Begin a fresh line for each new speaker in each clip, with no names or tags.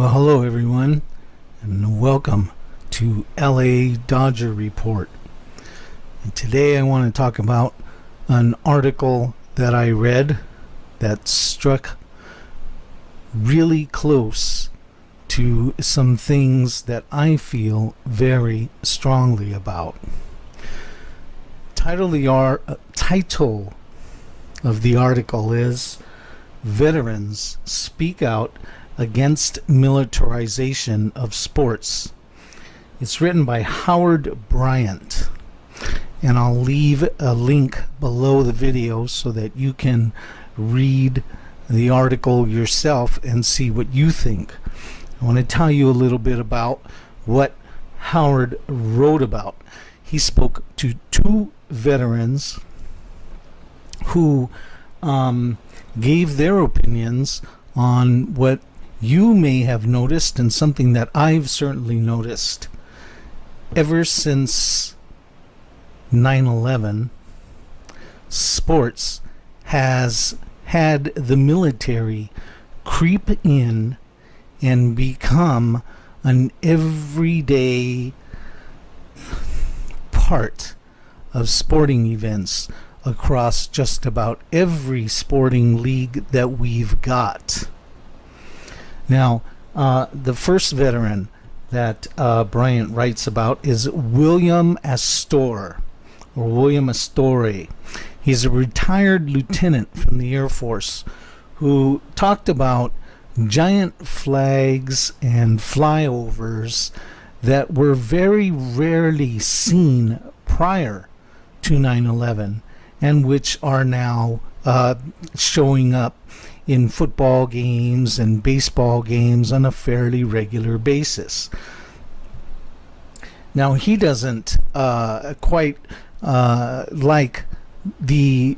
Well, hello everyone, and welcome to LA Dodger Report. And today I want to talk about an article that I read that struck really close to some things that I feel very strongly about. Title of the article is Veterans Speak Out Against Militarization of Sports. It's written by Howard Bryant, and I'll leave a link below the video so that you can read the article yourself and see what you think. I want to tell you a little bit about what Howard wrote about. He spoke to two veterans who gave their opinions on what you may have noticed, and something that I've certainly noticed. Ever since 9/11, sports has had the military creep in and become an everyday part of sporting events across just about every sporting league that we've got. Now, the first veteran that Bryant writes about is William Astore. He's a retired lieutenant from the Air Force who talked about giant flags and flyovers that were very rarely seen prior to 9/11 and which are now showing up in football games and baseball games on a fairly regular basis. Now, he doesn't quite like the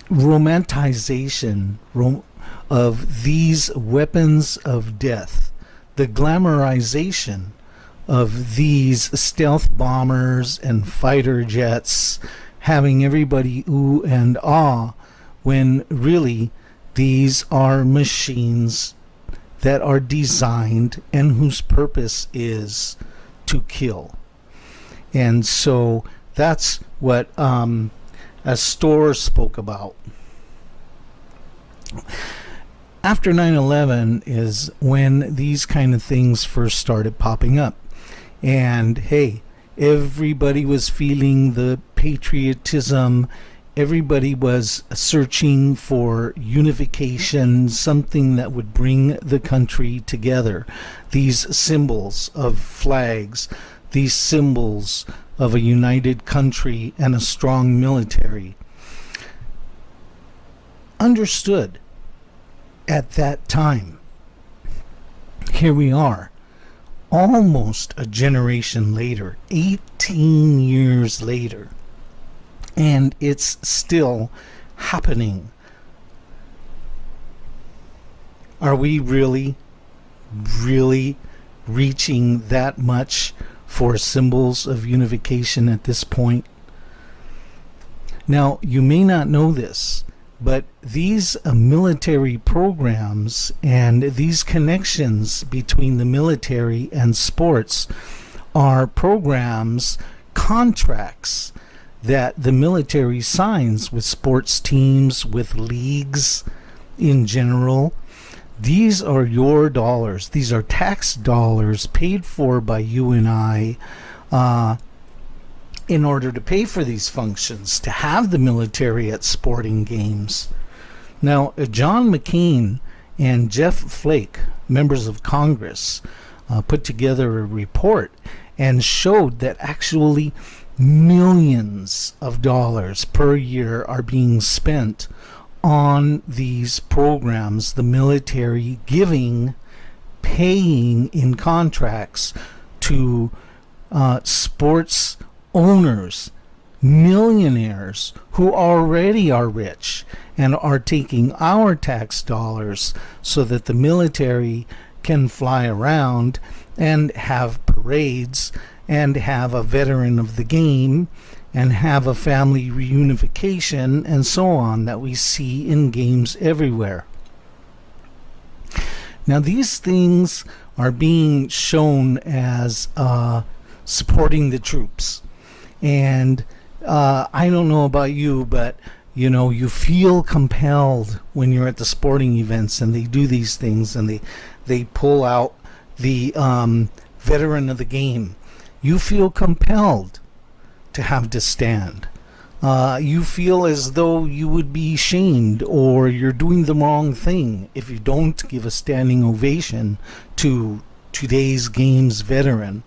romanticization of these weapons of death, the glamorization of these stealth bombers and fighter jets, having everybody ooh and ah, when really these are machines that are designed and whose purpose is to kill. And so that's what Astore spoke about. After 9/11 is when these kind of things first started popping up. And hey, everybody was feeling the patriotism. Everybody was searching for unification, something that would bring the country together. These symbols of flags, these symbols of a united country and a strong military. Understood at that time. Here we are, almost a generation later, 18 years later. And it's still happening. Are we really reaching that much for symbols of unification at this point? Now, you may not know this, but these military programs and these connections between the military and sports are programs, contracts that the military signs with sports teams, with leagues in general. These are your dollars. These are tax dollars paid for by you and I in order to pay for these functions, to have the military at sporting games. Now, John McCain and Jeff Flake, members of Congress, put together a report and showed that actually millions of dollars per year are being spent on these programs, the military paying in contracts to sports owners, millionaires who already are rich and are taking our tax dollars so that the military can fly around and have parades and have a veteran of the game and have a family reunification and so on that we see in games everywhere. Now, these things are being shown as supporting the troops. And I don't know about you, but you feel compelled when you're at the sporting events and they do these things and they pull out the veteran of the game. You feel compelled to have to stand. You feel as though you would be shamed or you're doing the wrong thing if you don't give a standing ovation to today's game's veteran.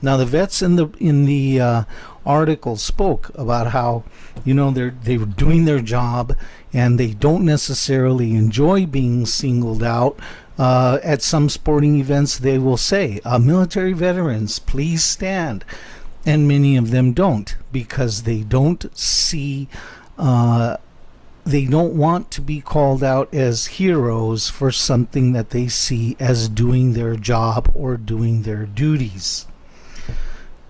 Now, the vets in the article spoke about how they were doing their job and they don't necessarily enjoy being singled out. At some sporting events, they will say, "Military veterans, please stand." And many of them don't, because they don't see, they don't want to be called out as heroes for something that they see as doing their job or doing their duties.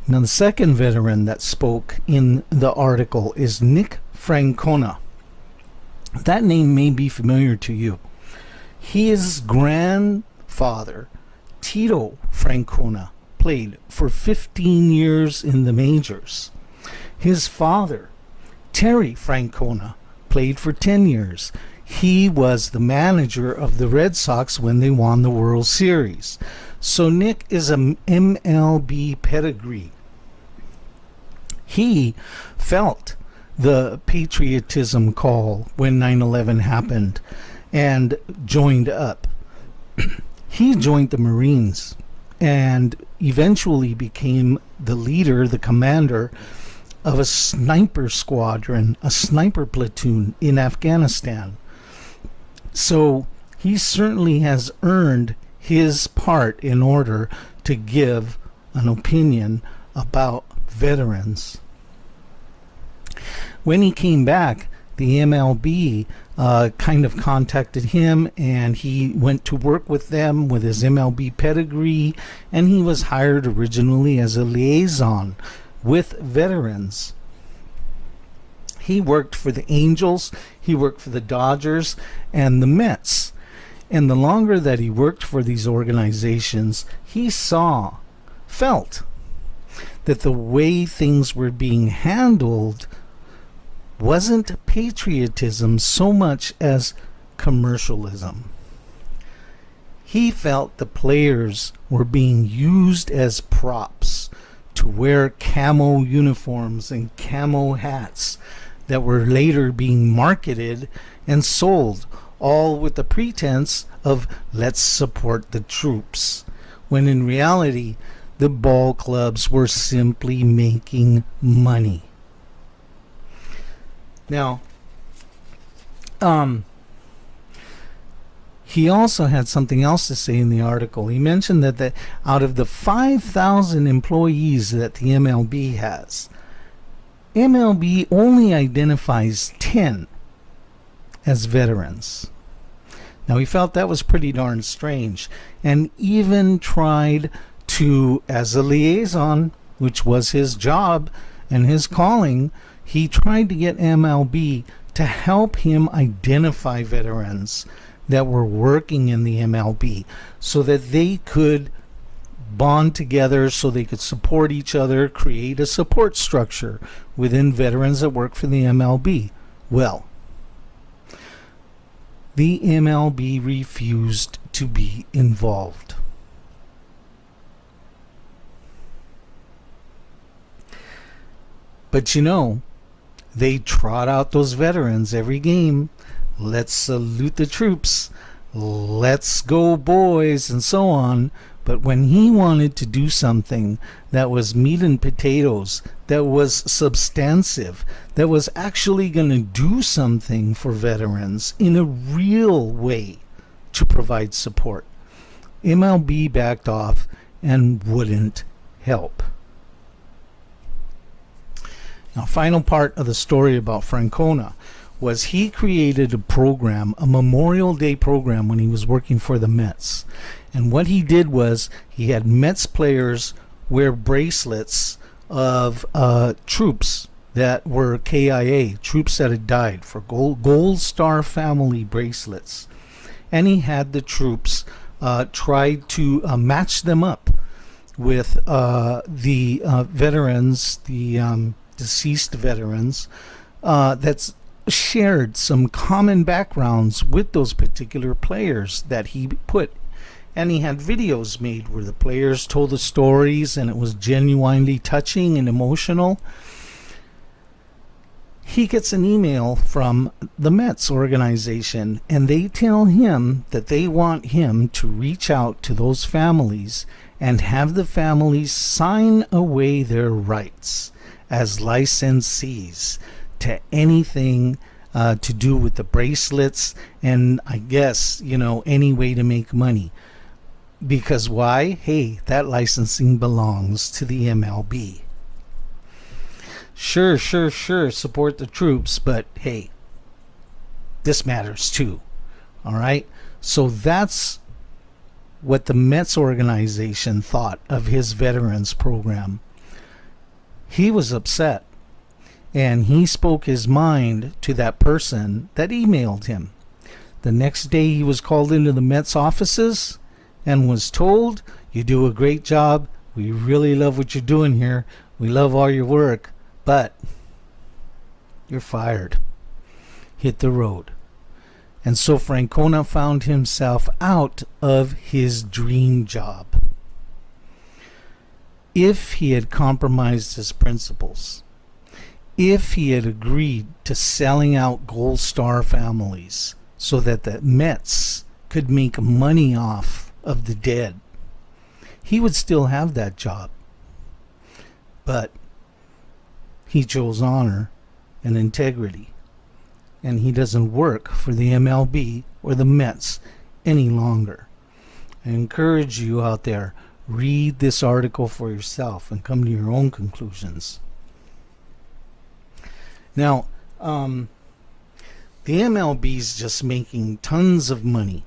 Now, the second veteran that spoke in the article is Nick Francona. That name may be familiar to you. His grandfather, Tito Francona, played for 15 years in the majors. His father, Terry Francona, played for 10 years. He was the manager of the Red Sox when they won the World Series. So Nick is an MLB pedigree. He felt the patriotism call when 9/11 happened and joined up. He joined the Marines and eventually became the leader, the commander of a sniper squadron, a sniper platoon in Afghanistan. So he certainly has earned his part in order to give an opinion about veterans. When he came back, the MLB kind of contacted him, and he went to work with them with his MLB pedigree, and he was hired originally as a liaison with veterans. He worked for the Angels, he worked for the Dodgers, and the Mets. And the longer that he worked for these organizations, he felt that the way things were being handled wasn't patriotism so much as commercialism. He felt the players were being used as props to wear camo uniforms and camo hats that were later being marketed and sold, all with the pretense of "let's support the troops," when in reality the ball clubs were simply making money. Now, he also had something else to say in the article. He mentioned that out of the 5,000 employees that the MLB has, MLB only identifies 10 as veterans. Now, he felt that was pretty darn strange, and even tried to, as a liaison, which was his job and his calling, he tried to get MLB to help him identify veterans that were working in the MLB so that they could bond together, so they could support each other, create a support structure within veterans that work for the MLB. Well, the MLB refused to be involved. But they trot out those veterans every game. Let's salute the troops. Let's go, boys, and so on. But when he wanted to do something that was meat and potatoes, that was substantive, that was actually going to do something for veterans in a real way to provide support, MLB backed off and wouldn't help. Now, final part of the story about Francona was he created a program, a Memorial Day program, when he was working for the Mets. And what he did was he had Mets players wear bracelets of troops that were KIA, troops that had died, for Gold Star family bracelets. And he had the troops tried to match them up with the veterans, the deceased veterans, that's shared some common backgrounds with those particular players that he put. And he had videos made where the players told the stories, and it was genuinely touching and emotional. He gets an email from the Mets organization, and they tell him that they want him to reach out to those families and have the families sign away their rights as licensees to anything to do with the bracelets, and I guess, any way to make money. Because why? Hey, that licensing belongs to the MLB. Sure, support the troops, but hey, this matters too. All right? So that's what the Mets organization thought of his veterans program. He was upset, and he spoke his mind to that person that emailed him. The next day he was called into the Mets offices and was told, "You do a great job. We really love what you're doing here. We love all your work, but you're fired. Hit the road." And so Francona found himself out of his dream job. If he had compromised his principles, if he had agreed to selling out Gold Star families so that the Mets could make money off of the dead, he would still have that job. But he chose honor and integrity, and he doesn't work for the MLB or the Mets any longer. I encourage you out there, read this article for yourself and come to your own conclusions. Now, the MLB is just making tons of money.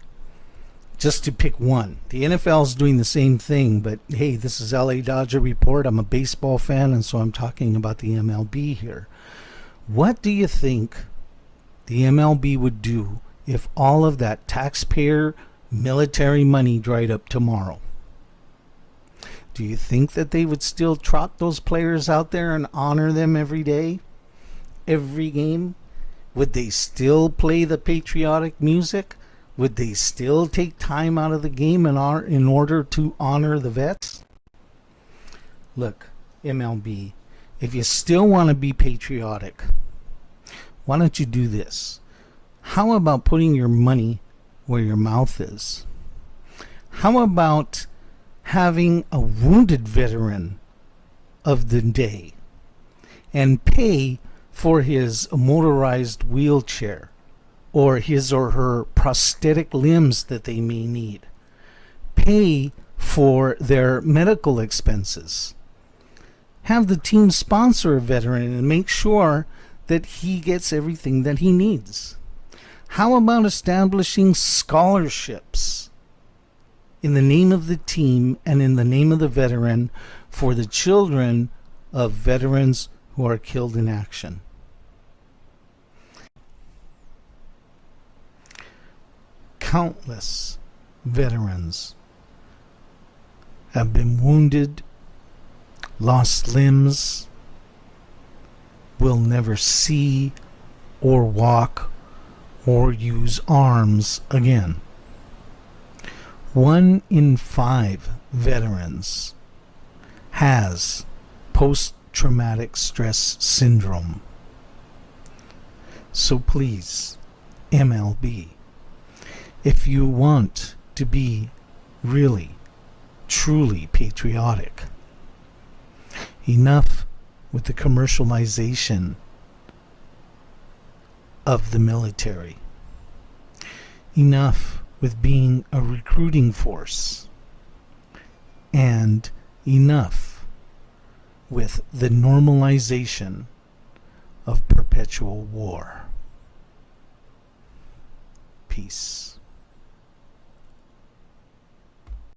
Just to pick one. The NFL is doing the same thing, but hey, this is LA Dodger Report. I'm a baseball fan, and so I'm talking about the MLB here. What do you think the MLB would do if all of that taxpayer military money dried up tomorrow? Do you think that they would still trot those players out there and honor them every day, every game? Would they still play the patriotic music? Would they still take time out of the game in order to honor the vets? Look, MLB, if you still want to be patriotic, why don't you do this? How about putting your money where your mouth is? How about having a wounded veteran of the day and pay for his motorized wheelchair or his or her prosthetic limbs that they may need? Pay for their medical expenses. Have the team sponsor a veteran and make sure that he gets everything that he needs. How about establishing scholarships in the name of the team and in the name of the veteran for the children of veterans who are killed in action? Countless veterans have been wounded, lost limbs, will never see or walk or use arms again. 1 in 5 veterans has post-traumatic stress syndrome. So please, MLB, if you want to be really, truly patriotic, enough with the commercialization of the military. Enough with being a recruiting force. And enough with the normalization of perpetual war. Peace.